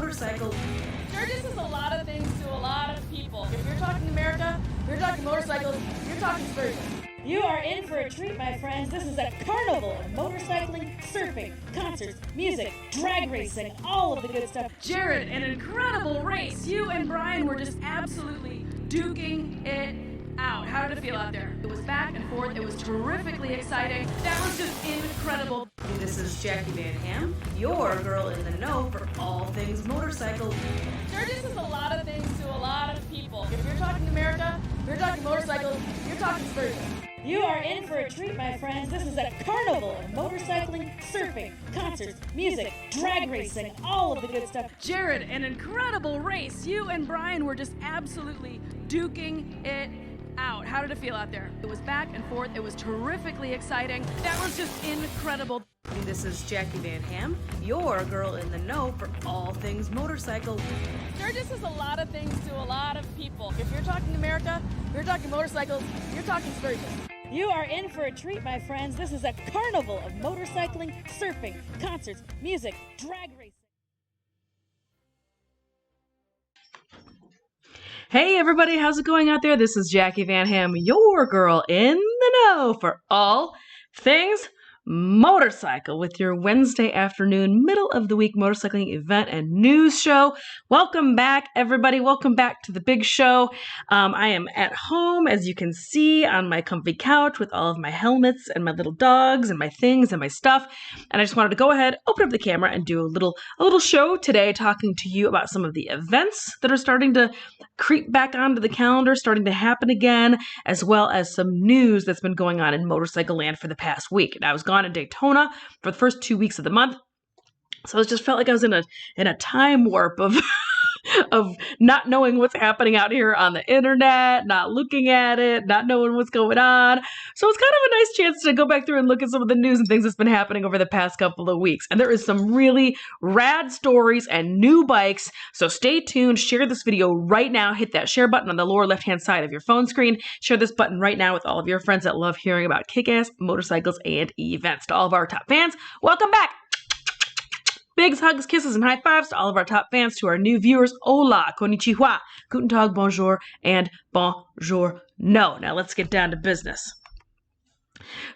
motorcycle. Sturgis is a lot of things to a lot of people. If you're talking America, if you're talking motorcycles, you're talking Sturgis. You are in for a treat, my friends. This is a carnival of motorcycling, surfing, concerts, music, drag racing, all of the good stuff. Jared, an incredible race. You and Brian were just absolutely duking it out. How did it feel out there? It was back and forth. It was terrifically exciting. That was just incredible. This is Jacqui Van Ham, your girl in the know for all things motorcycle. Sturgis is a lot of things to a lot of people. If you're talking America, if you're talking motorcycles, you're talking Sturgis. You are in for a treat, my friends. This is a carnival of motorcycling, surfing, concerts, music, drag racing, all of the good stuff. Jared, an incredible race. You and Brian were just absolutely duking it out. How did it feel out there? It was back and forth. It was terrifically exciting. That was just incredible. This is Jacqui Van Ham, your girl in the know for all things motorcycle. Sturgis is a lot of things to a lot of people. If you're talking America, if you're talking motorcycles, you're talking Sturgis. You are in for a treat, my friends. This is a carnival of motorcycling, surfing, concerts, music, drag racing. Hey everybody, how's it going out there? This is Jacqui Van Ham, your girl in the know for all things motorcycle, with your Wednesday afternoon, middle of the week motorcycling event and news show. Welcome back, everybody. Welcome back to the big show. I am at home, as you can see, on my comfy couch with all of my helmets and my little dogs and my things and my stuff. And I just wanted to go ahead, open up the camera, and do a little show today, talking to you about some of the events that are starting to creep back onto the calendar, starting to happen again, as well as some news that's been going on in motorcycle land for the past week. And I was gone in Daytona for the first 2 weeks of the month, so it just felt like I was in a time warp of of not knowing what's happening out here on the internet, not looking at it, not knowing what's going on. So it's kind of a nice chance to go back through and look at some of the news and things that's been happening over the past couple of weeks. And there is some really rad stories and new bikes. So stay tuned, share this video right now, hit that share button on the lower left-hand side of your phone screen. Share this button right now with all of your friends that love hearing about kick-ass motorcycles and events. To all of our top fans, welcome back. Big hugs, kisses, and high fives to all of our top fans. To our new viewers, hola, konnichiwa, guten tag, bonjour, and bonjour. No. Now let's get down to business.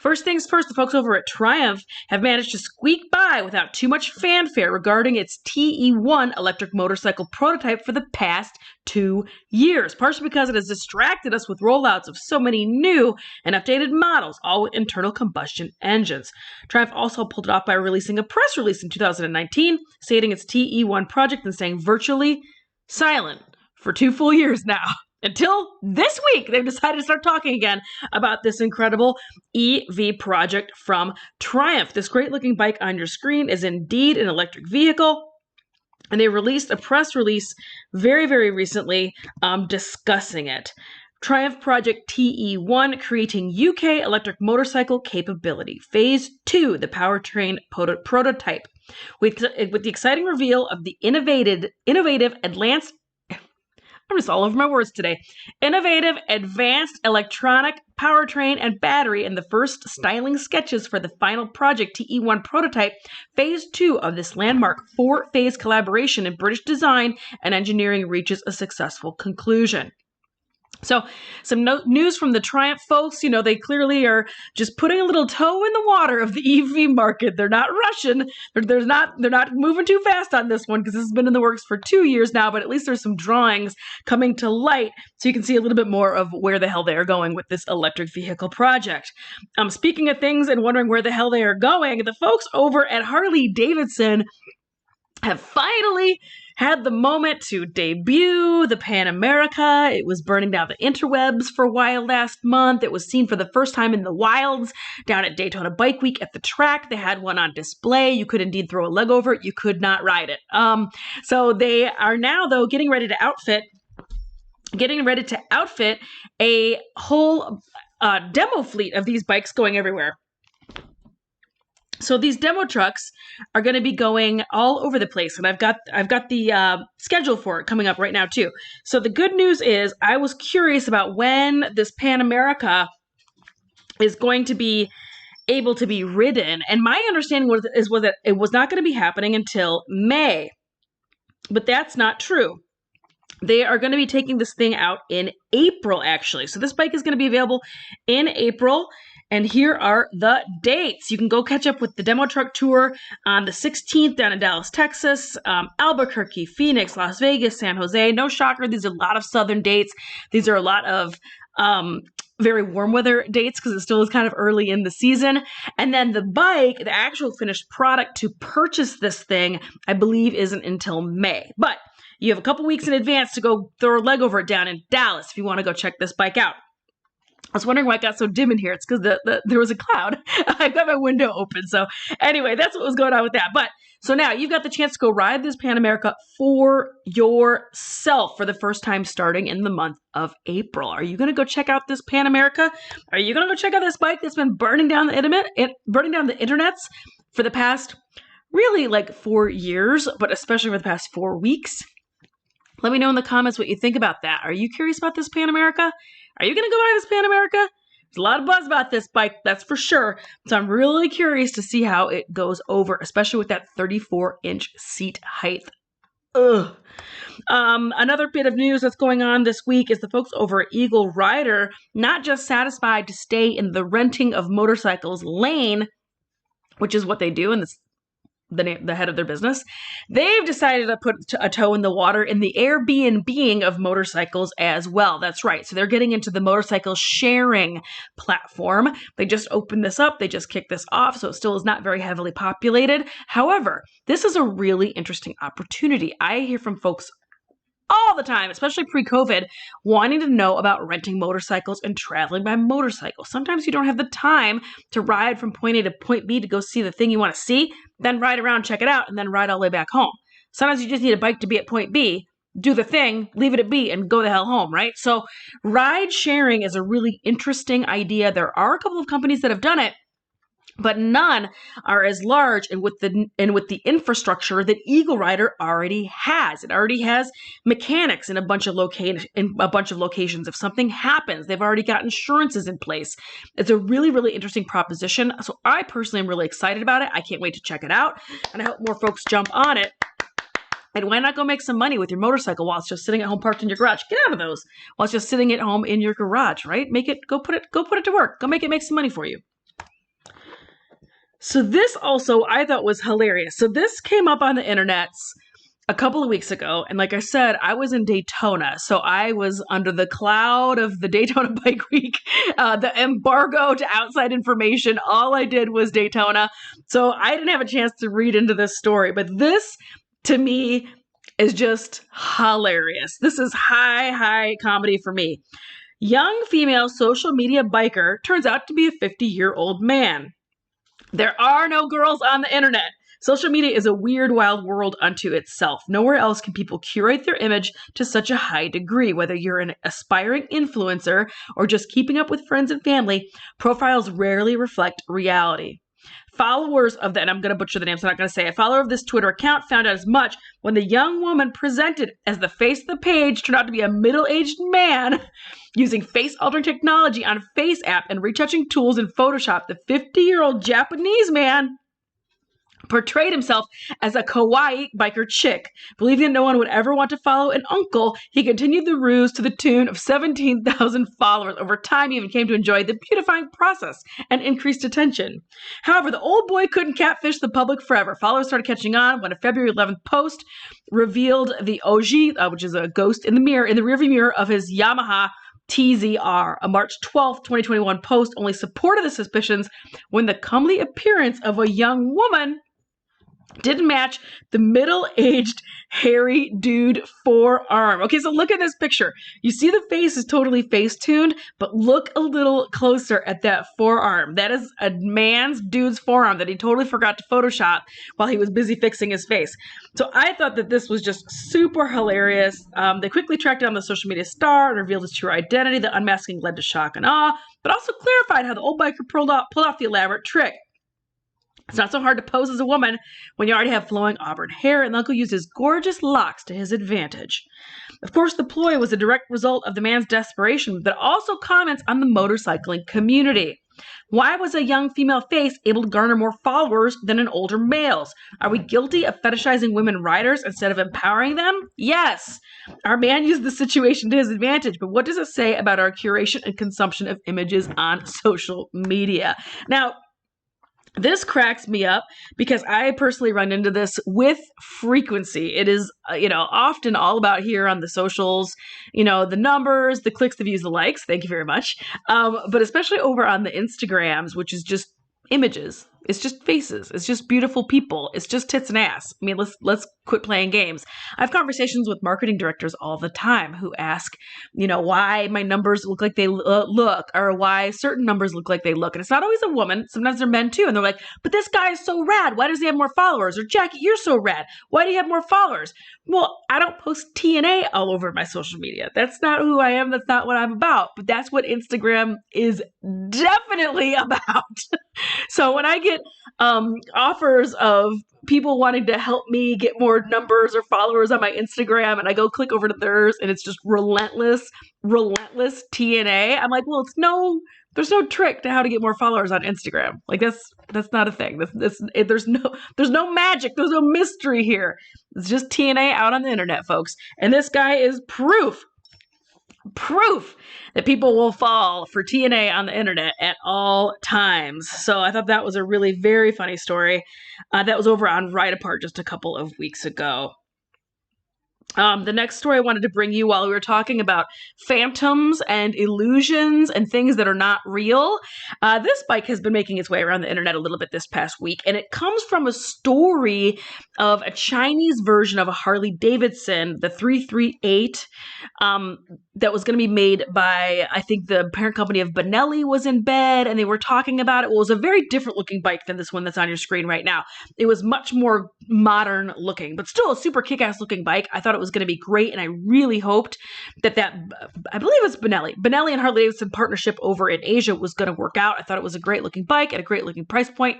First things first, the folks over at Triumph have managed to squeak by without too much fanfare regarding its TE1 electric motorcycle prototype for the past 2 years, partially because it has distracted us with rollouts of so many new and updated models, all with internal combustion engines. Triumph also pulled it off by releasing a press release in 2019, stating its TE1 project and staying virtually silent for 2 full years now. Until this week, they've decided to start talking again about this incredible EV project from Triumph. This great-looking bike on your screen is indeed an electric vehicle, and they released a press release very, very recently discussing it. Triumph Project TE1, creating UK electric motorcycle capability. Phase 2, the powertrain prototype. With the exciting reveal of the innovative advanced I'm just all over my words today. Innovative, advanced electronic powertrain and battery, and the first styling sketches for the final Project TE1 prototype, Phase 2 of this landmark 4-phase collaboration in British design and engineering reaches a successful conclusion. So some news from the Triumph folks. You know, they clearly are just putting a little toe in the water of the EV market. They're not rushing. They're not moving too fast on this one, because this has been in the works for 2 years now, but at least there's some drawings coming to light so you can see a little bit more of where the hell they are going with this electric vehicle project. Speaking of things and wondering where the hell they are going, the folks over at Harley-Davidson have finally had the moment to debut the Pan America. It was burning down the interwebs for a while last month. It was seen for the first time in the wilds down at Daytona Bike Week at the track. They had one on display. You could indeed throw a leg over it. You could not ride it. So they are now, though, getting ready to outfit a whole demo fleet of these bikes going everywhere. So these demo trucks are going to be going all over the place, and I've got the schedule for it coming up right now too. So the good news is, I was curious about when this Pan America is going to be able to be ridden, and my understanding was that it was not going to be happening until May. but that's not true. They are going to be taking this thing out in April, actually. So this bike is going to be available in April. And here are the dates. You can go catch up with the demo truck tour on the 16th down in Dallas, Texas, Albuquerque, Phoenix, Las Vegas, San Jose. No shocker, these are a lot of southern dates. These are a lot of very warm weather dates because it still is kind of early in the season. And then the bike, the actual finished product to purchase this thing, I believe isn't until May. But you have a couple weeks in advance to go throw a leg over it down in Dallas if you want to go check this bike out. I was wondering why it got so dim in here. It's because there was a cloud. I've got my window open. So anyway, that's what was going on with that. But so now you've got the chance to go ride this Pan America for yourself for the first time starting in the month of April. Are you going to go check out this Pan America? Are you going to go check out this bike that's been burning down the internets for the past really like 4 years, but especially for the past 4 weeks? Let me know in the comments what you think about that. Are you curious about this Pan America? Are you going to go buy this Pan America? There's a lot of buzz about this bike, that's for sure. So I'm really curious to see how it goes over, especially with that 34-inch seat height. Ugh. Another bit of news that's going on this week is the folks over at Eagle Rider, not just satisfied to stay in the renting of motorcycles lane, which is what they do, and this the head of their business, they've decided to put a toe in the water in the Airbnb-ing of motorcycles as well. That's right. So they're getting into the motorcycle sharing platform. They just opened this up. They just kicked this off. So it still is not very heavily populated. However, this is a really interesting opportunity. I hear from folks all the time, especially pre-COVID, wanting to know about renting motorcycles and traveling by motorcycle. Sometimes you don't have the time to ride from point A to point B to go see the thing you want to see, then ride around, check it out, and then ride all the way back home. Sometimes you just need a bike to be at point B, do the thing, leave it at B, and go the hell home, right? So ride sharing is a really interesting idea. There are a couple of companies that have done it, but none are as large and with the infrastructure that Eagle Rider already has. It already has mechanics in a bunch of locations. If something happens, they've already got insurances in place. It's a really, really interesting proposition. So I personally am really excited about it. I can't wait to check it out, and I hope more folks jump on it. And why not go make some money with your motorcycle while it's just sitting at home parked in your garage? Get out of those while it's just sitting at home in your garage, right? Go put it to work. Go make some money for you. So this also I thought was hilarious. So this came up on the internets a couple of weeks ago. And like I said, I was in Daytona. So I was under the cloud of the Daytona Bike Week, the embargo to outside information. All I did was Daytona. So I didn't have a chance to read into this story. But this, to me, is just hilarious. This is high comedy for me. Young female social media biker turns out to be a 50-year-old man. There are no girls on the internet. Social media is a weird, wild world unto itself. Nowhere else can people curate their image to such a high degree. Whether you're an aspiring influencer or just keeping up with friends and family, profiles rarely reflect reality. Followers of and I'm going to butcher the name, so I'm not going to say it. A follower of this Twitter account found out as much when the young woman presented as the face of the page turned out to be a middle-aged man using face-altering technology on Face App and retouching tools in Photoshop. The 50-year-old Japanese man portrayed himself as a kawaii biker chick. Believing that no one would ever want to follow an uncle, he continued the ruse to the tune of 17,000 followers. Over time, he even came to enjoy the beautifying process and increased attention. However, the old boy couldn't catfish the public forever. Followers started catching on when a February 11th post revealed the Oji, which is a ghost in the rearview mirror of his Yamaha TZR. A March 12th, 2021 post only supported the suspicions when the comely appearance of a young woman didn't match the middle-aged, hairy dude forearm. Okay, so look at this picture. You see the face is totally face-tuned, but look a little closer at that forearm. That is a dude's forearm that he totally forgot to Photoshop while he was busy fixing his face. So I thought that this was just super hilarious. They quickly tracked down the social media star and revealed his true identity. The unmasking led to shock and awe, but also clarified how the old biker pulled off the elaborate trick. It's not so hard to pose as a woman when you already have flowing auburn hair, and the uncle used his gorgeous locks to his advantage. Of course, the ploy was a direct result of the man's desperation, but also comments on the motorcycling community. Why was a young female face able to garner more followers than an older male's? Are we guilty of fetishizing women riders instead of empowering them? Yes. Our man used the situation to his advantage, but what does it say about our curation and consumption of images on social media? Now, this cracks me up because I personally run into this with frequency. It is, often all about here on the socials, the numbers, the clicks, the views, the likes. Thank you very much. But especially over on the Instagrams, which is just images. It's just faces. It's just beautiful people. It's just tits and ass. I mean, let's quit playing games. I have conversations with marketing directors all the time who ask, why my numbers look like they look, or why certain numbers look like they look. And it's not always a woman. Sometimes they're men too. And they're like, but this guy is so rad. Why does he have more followers? Or Jacqui, you're so rad. Why do you have more followers? Well, I don't post TNA all over my social media. That's not who I am. That's not what I'm about. But that's what Instagram is definitely about. So when I get offers of people wanting to help me get more numbers or followers on my Instagram, and I go click over to theirs and it's just relentless TNA, I'm like, well, there's no trick to how to get more followers on Instagram. Like that's not a thing. There's no magic. There's no mystery here. It's just TNA out on the internet, folks. And this guy is proof that people will fall for TNA on the internet at all times. So I thought that was a really very funny story that was over on Ride Apart just a couple of weeks ago. The next story I wanted to bring you while we were talking about phantoms and illusions and things that are not real. This bike has been making its way around the internet a little bit this past week, and it comes from a story of a Chinese version of a Harley-Davidson, the 338, that was going to be made by, I think the parent company of Benelli was in bed, and they were talking about it. Well, it was a very different looking bike than this one that's on your screen right now. It was much more modern looking, but still a super kick-ass looking bike. I thought it was going to be great, and I really hoped that I believe it was Benelli and Harley-Davidson partnership over in Asia was going to work out. I thought it was a great looking bike at a great looking price point.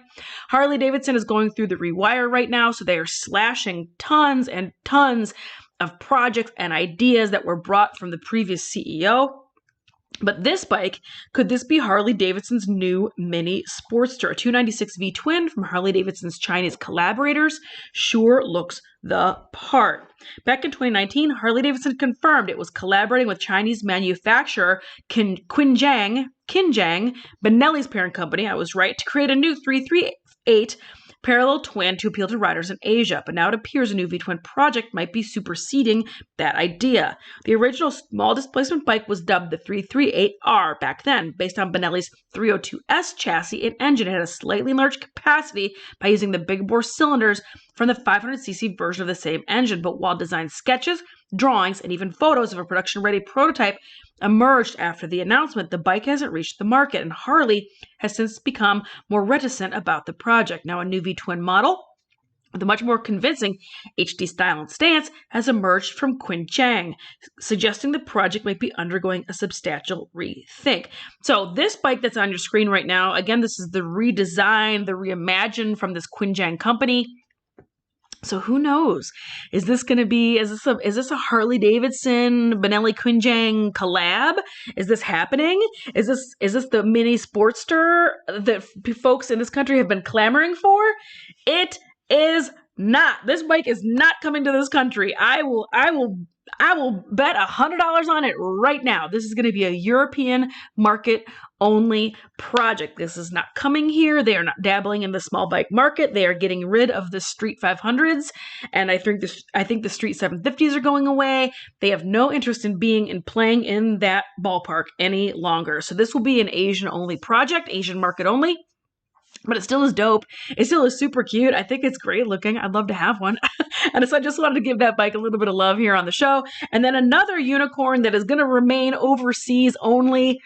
Harley-Davidson is going through the rewire right now, so they are slashing tons and tons of projects and ideas that were brought from the previous CEO. But this bike, could this be Harley-Davidson's new mini Sportster? A 296V twin from Harley-Davidson's Chinese collaborators sure looks the part. Back in 2019, Harley-Davidson confirmed it was collaborating with Chinese manufacturer Qinjiang, Benelli's parent company, I was right, to create a new 338 parallel twin to appeal to riders in Asia, but now it appears a new V-twin project might be superseding that idea. The original small displacement bike was dubbed the 338R back then, based on Benelli's 302S chassis and engine. It had a slightly large capacity by using the big bore cylinders from the 500cc version of the same engine, but while design sketches, drawings, and even photos of a production-ready prototype emerged after the announcement, the bike hasn't reached the market, and Harley has since become more reticent about the project. Now, a new V-twin model with a much more convincing HD style and stance has emerged from Qinjiang, suggesting the project might be undergoing a substantial rethink. So this bike that's on your screen right now, again, this is the redesign, the reimagine from this Qinjiang company. So who knows? Is this a Harley-Davidson Benelli Qinjiang collab? Is this happening? Is this the mini Sportster that folks in this country have been clamoring for? It is not. This bike is not coming to this country. I will bet $100 on it right now. This is going to be a European market only project. This is not coming here. They are not dabbling in the small bike market. They are getting rid of the Street 500s, and I think the Street 750s are going away. They have no interest in playing in that ballpark any longer. So this will be an Asian only project, Asian market only. But it still is dope. It still is super cute. I think it's great looking. I'd love to have one. And so I just wanted to give that bike a little bit of love here on the show. And then another unicorn that is going to remain overseas only,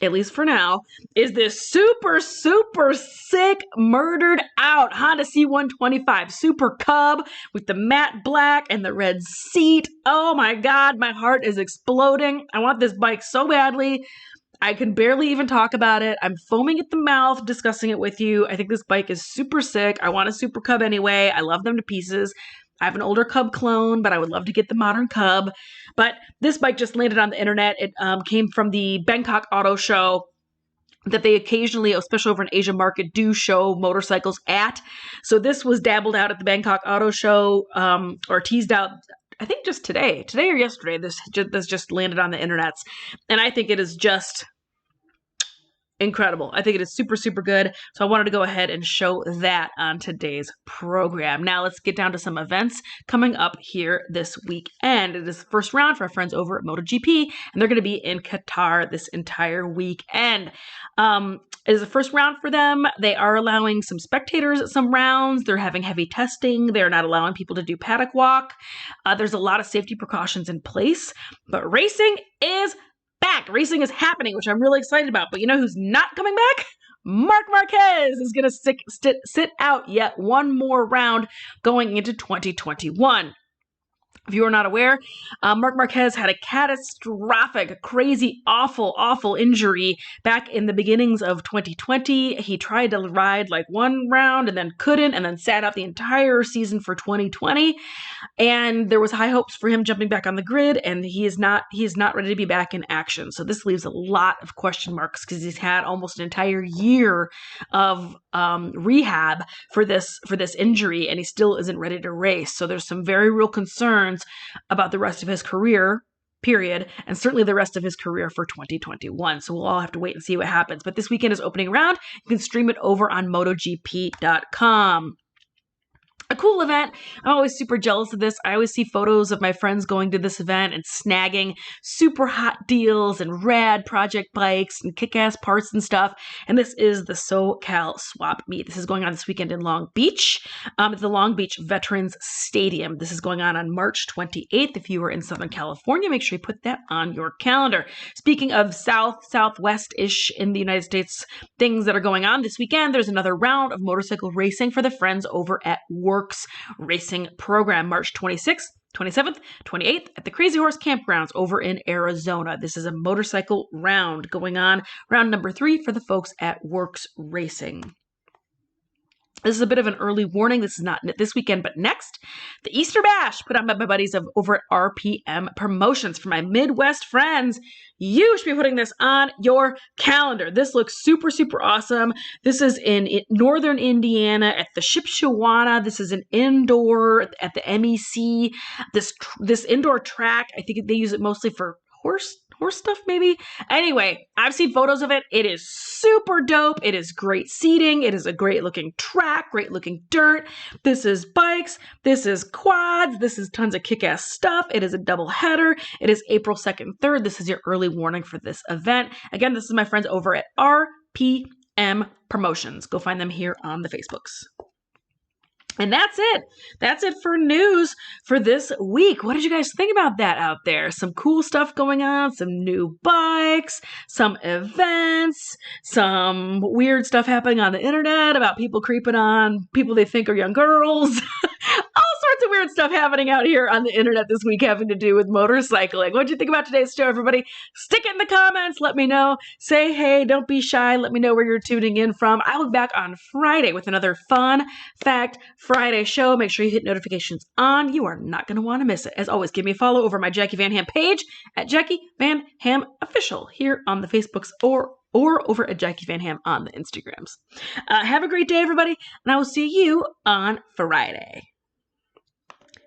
at least for now, is this super, super sick, murdered out Honda C125 Super Cub with the matte black and the red seat. Oh my God, my heart is exploding. I want this bike so badly. I can barely even talk about it. I'm foaming at the mouth discussing it with you. I think this bike is super sick. I want a Super Cub anyway. I love them to pieces. I have an older Cub clone, but I would love to get the modern Cub. But this bike just landed on the internet. It came from the Bangkok Auto Show. that they occasionally, especially over in Asia market, do show motorcycles at. So this was dabbled out at the Bangkok Auto Show, or teased out, I think just today or yesterday. This just landed on the internets, and I think it is just incredible. I think it is super, super good. So I wanted to go ahead and show that on today's program. Now let's get down to some events coming up here this weekend. It is the first round for our friends over at MotoGP, and they're going to be in Qatar this entire weekend. It is the first round for them. They are allowing some spectators at some rounds. They're having heavy testing. They're not allowing people to do paddock walk. There's a lot of safety precautions in place, but racing is back. Racing is happening, which I'm really excited about. But you know who's not coming back? Marc Marquez is going to sit out yet one more round going into 2021. If you are not aware, Marc Marquez had a catastrophic, crazy, awful injury back in the beginnings of 2020. He tried to ride like one round and then couldn't, and then sat out the entire season for 2020. And there was high hopes for him jumping back on the grid, and he is not ready to be back in action. So this leaves a lot of question marks because he's had almost an entire year of rehab for this injury, and he still isn't ready to race. So there's some very real concerns about the rest of his career, period, and certainly the rest of his career for 2021. So we'll all have to wait and see what happens. But this weekend is opening round. You can stream it over on MotoGP.com. A cool event. I'm always super jealous of this. I always see photos of my friends going to this event and snagging super hot deals and rad project bikes and kick-ass parts and stuff. And this is the SoCal Swap Meet. This is going on this weekend in Long Beach. It's the Long Beach Veterans Stadium. This is going on March 28th. If you are in Southern California, make sure you put that on your calendar. Speaking of southwest-ish in the United States, things that are going on this weekend, there's another round of motorcycle racing for the friends over at Works Racing Program, March 26th, 27th, 28th at the Crazy Horse Campgrounds over in Arizona. This is a motorcycle round going on, round number 3 for the folks at Works Racing. This is a bit of an early warning. This is not this weekend, but next, the Easter Bash put on by my buddies over at RPM Promotions. For my Midwest friends, you should be putting this on your calendar. This looks super, super awesome. This is in northern Indiana at the Shipshewana. This is an indoor at the MEC. This indoor track, I think they use it mostly for horse stuff, maybe. Anyway, I've seen photos of it. It is super dope. It is great seating. It is a great looking track, great looking dirt. This is bikes. This is quads. This is tons of kick-ass stuff. It is a double header. It is April 2nd, 3rd. This is your early warning for this event. Again, this is my friends over at RPM Promotions. Go find them here on the Facebooks. And that's it. That's it for news for this week. What did you guys think about that out there? Some cool stuff going on, some new bikes, some events, some weird stuff happening on the internet about people creeping on people they think are young girls. All sorts of weird stuff happening out here on the internet this week having to do with motorcycling. What did you think about today's show, everybody? Stick it in the comments. Let me know. Say hey. Don't be shy. Let me know where you're tuning in from. I'll be back on Friday with another Fun Fact Friday show. Make sure you hit notifications on. You are not going to want to miss it. As always, give me a follow over my Jacqui Van Ham page at Jacqui Van Ham Official here on the Facebooks or over at Jacqui Van Ham on the Instagrams. Have a great day, everybody, and I will see you on Friday.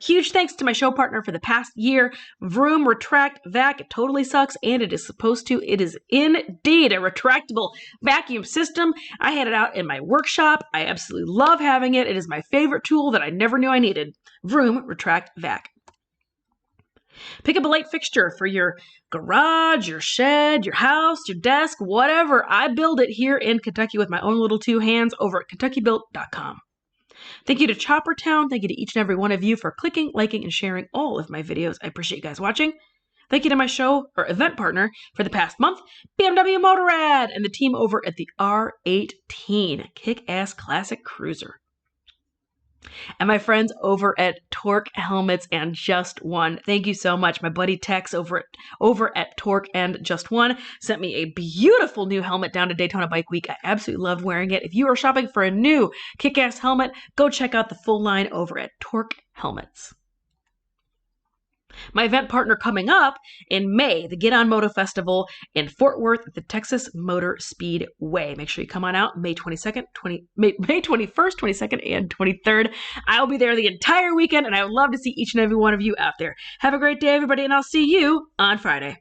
Huge thanks to my show partner for the past year, Vroom Retract Vac. It totally sucks, and it is supposed to. It is indeed a retractable vacuum system. I had it out in my workshop. I absolutely love having it. It is my favorite tool that I never knew I needed. Vroom Retract Vac. Pick up a light fixture for your garage, your shed, your house, your desk, whatever. I build it here in Kentucky with my own little two hands over at KentuckyBuilt.com. Thank you to Choppertown. Thank you to each and every one of you for clicking, liking, and sharing all of my videos. I appreciate you guys watching. Thank you to my show or event partner for the past month, BMW Motorrad, and the team over at the R18 Kick-Ass Classic Cruiser. And my friends over at Torque Helmets and Just One. Thank you so much. My buddy Tex over at Torque and Just One sent me a beautiful new helmet down to Daytona Bike Week. I absolutely loved wearing it. If you are shopping for a new kick-ass helmet, go check out the full line over at Torque Helmets. My event partner coming up in May, the Get On Moto Festival in Fort Worth at the Texas Motor Speedway. Make sure you come on out May 21st, 22nd, and 23rd. I'll be there the entire weekend, and I would love to see each and every one of you out there. Have a great day, everybody, and I'll see you on Friday.